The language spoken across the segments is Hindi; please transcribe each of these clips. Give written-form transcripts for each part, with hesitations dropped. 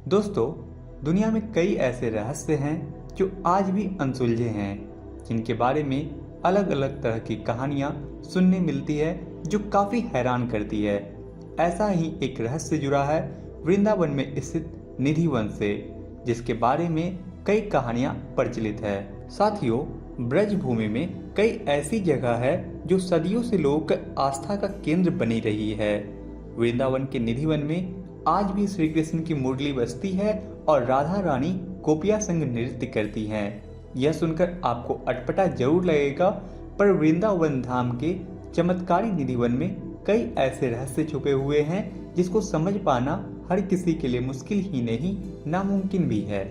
दोस्तों, दुनिया में कई ऐसे रहस्य हैं जो आज भी अनसुलझे हैं, जिनके बारे में अलग अलग तरह की कहानियां सुनने मिलती है जो काफ़ी हैरान करती है। ऐसा ही एक रहस्य जुड़ा है वृंदावन में स्थित निधि वन से, जिसके बारे में कई कहानियां प्रचलित है। साथियों, ब्रज भूमि में कई ऐसी जगह है जो सदियों से लोगों की आस्था का केंद्र बनी रही है। वृंदावन के निधि वन में आज भी श्री कृष्ण की मुरली बजती है और राधा रानी गोपियां संग नृत्य करती हैं। यह सुनकर आपको अटपटा जरूर लगेगा, पर वृंदावन धाम के चमत्कारी निधि वन में कई ऐसे रहस्य छुपे हुए हैं जिसको समझ पाना हर किसी के लिए मुश्किल ही नहीं, नामुमकिन भी है।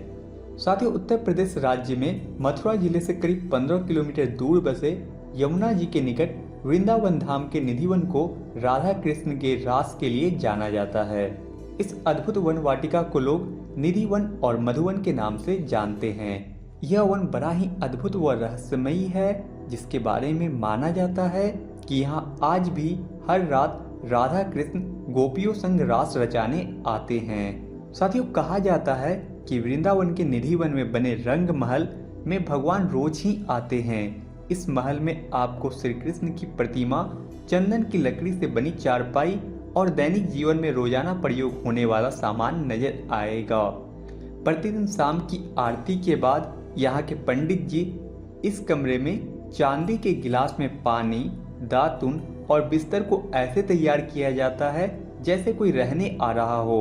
साथियों, उत्तर प्रदेश राज्य में मथुरा जिले से करीब 15 किलोमीटर दूर बसे यमुना जी के निकट वृंदावन धाम के निधि वन को राधा कृष्ण के रास के लिए जाना जाता है। इस अद्भुत वन वाटिका को लोग निधि वन और मधुवन के नाम से जानते हैं। यह वन बड़ा ही अद्भुत व रहस्यमयी है, जिसके बारे में माना जाता है कि यहाँ आज भी हर रात राधा कृष्ण गोपियों संग रास रचाने आते हैं। साथियों, कहा जाता है कि वृंदावन के निधि वन में बने रंग महल में भगवान रोज ही आते हैं। इस महल में आपको श्री कृष्ण की प्रतिमा, चंदन की लकड़ी से बनी चारपाई और दैनिक जीवन में रोजाना प्रयोग होने वाला सामान नजर आएगा। प्रतिदिन शाम की आरती के बाद यहाँ के पंडित जी इस कमरे में चांदी के गिलास में पानी, दातुन और बिस्तर को ऐसे तैयार किया जाता है जैसे कोई रहने आ रहा हो।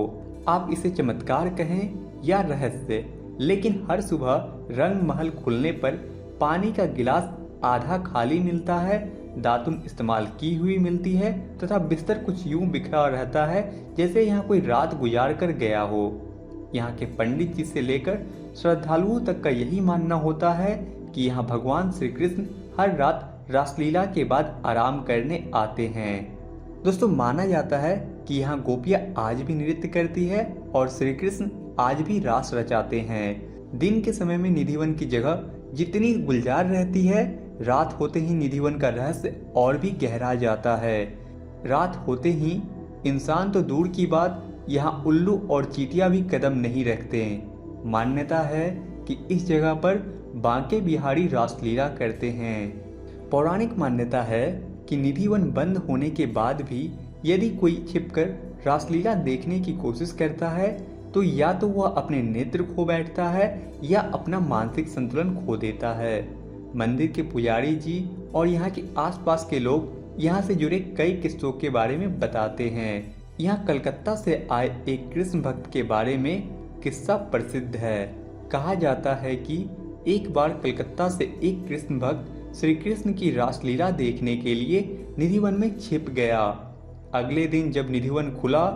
आप इसे चमत्कार कहें या रहस्य, लेकिन हर सुबह रंग महल खुलने पर पानी का गिलास आधा खाली मिलता है, दातुन इस्तेमाल की हुई मिलती है तथा बिस्तर कुछ यूं बिखरा रहता है जैसे यहाँ कोई रात गुजार कर गया हो। यहाँ के पंडित जी से लेकर श्रद्धालुओं तक का यही मानना होता है कि यहाँ भगवान श्री कृष्ण हर रात रासलीला के बाद आराम करने आते हैं। दोस्तों, माना जाता है कि यहाँ गोपियाँ आज भी नृत्य करती है और श्री कृष्ण आज भी रास रचाते हैं। दिन के समय में निधिवन की जगह जितनी गुलजार रहती है, रात होते ही निधिवन का रहस्य और भी गहरा जाता है। रात होते ही इंसान तो दूर की बात, यहाँ उल्लू और चींटियां भी कदम नहीं रखते। मान्यता है कि इस जगह पर बांके बिहारी रासलीला करते हैं। पौराणिक मान्यता है कि निधिवन बंद होने के बाद भी यदि कोई छिपकर रासलीला देखने की कोशिश करता है तो या तो वह अपने नेत्र खो बैठता है या अपना मानसिक संतुलन खो देता है। मंदिर के पुजारी जी और यहाँ के आसपास के लोग यहाँ से जुड़े कई किस्सों के बारे में बताते हैं। यहाँ कलकत्ता से आए एक कृष्ण भक्त के बारे में किस्सा प्रसिद्ध है। कहा जाता है कि एक बार कलकत्ता से एक कृष्ण भक्त श्री कृष्ण की रासलीला देखने के लिए निधिवन में छिप गया। अगले दिन जब निधिवन खुला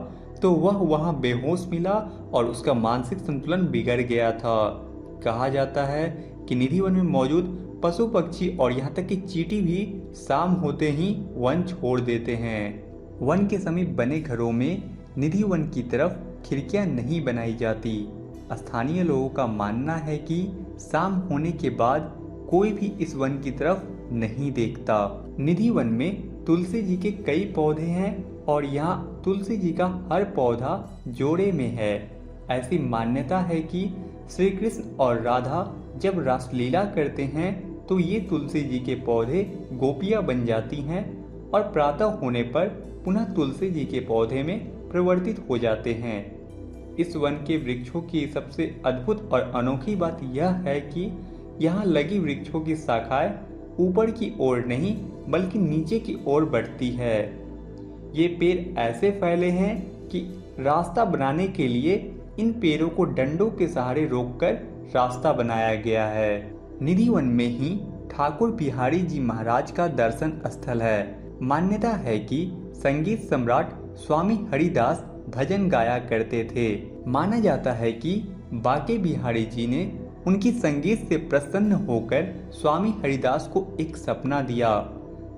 तो वह वहां बेहोश मिला और उसका मानसिक संतुलन बिगड़ गया था। कहा जाता है कि निधिवन में मौजूद पशु पक्षी और यहाँ तक कि चींटी भी शाम होते ही वन छोड़ देते हैं। वन के समीप बने घरों में निधि वन की तरफ खिड़कियां नहीं बनाई जाती। स्थानीय लोगों का मानना है कि शाम होने के बाद कोई भी इस वन की तरफ नहीं देखता। निधि वन में तुलसी जी के कई पौधे हैं और यहाँ तुलसी जी का हर पौधा जोड़े में है। ऐसी मान्यता है कि श्री कृष्ण और राधा जब रासलीला करते हैं तो ये तुलसी जी के पौधे गोपियां बन जाती हैं और प्रातः होने पर पुनः तुलसी जी के पौधे में परिवर्तित हो जाते हैं। इस वन के वृक्षों की सबसे अद्भुत और अनोखी बात यह है कि यहाँ लगी वृक्षों की शाखाएं ऊपर की ओर नहीं बल्कि नीचे की ओर बढ़ती है। ये पेड़ ऐसे फैले हैं कि रास्ता बनाने के लिए इन पेड़ों को डंडों के सहारे रोककर रास्ता बनाया गया है। निधि वन में ही ठाकुर बिहारी जी महाराज का दर्शन स्थल है। मान्यता है कि संगीत सम्राट स्वामी हरिदास भजन गाया करते थे। माना जाता है कि बांके बिहारी जी ने उनकी संगीत से प्रसन्न होकर स्वामी हरिदास को एक सपना दिया।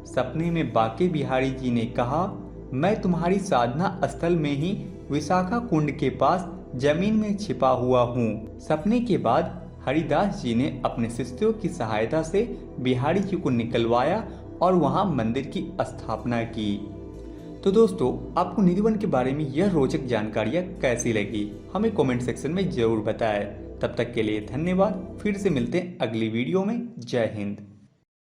सपने में बांके बिहारी जी ने कहा, मैं तुम्हारी साधना स्थल में ही विशाखा कुंड के पास जमीन में छिपा हुआ हूँ। सपने के बाद हरिदास जी ने अपने शिष्यों की सहायता से बिहारी जी को निकलवाया और वहाँ मंदिर की स्थापना की। तो दोस्तों, आपको निधिवन के बारे में यह रोचक जानकारियाँ कैसी लगी, हमें कमेंट सेक्शन में जरूर बताएं। तब तक के लिए धन्यवाद। फिर से मिलते हैं अगली वीडियो में। जय हिंद।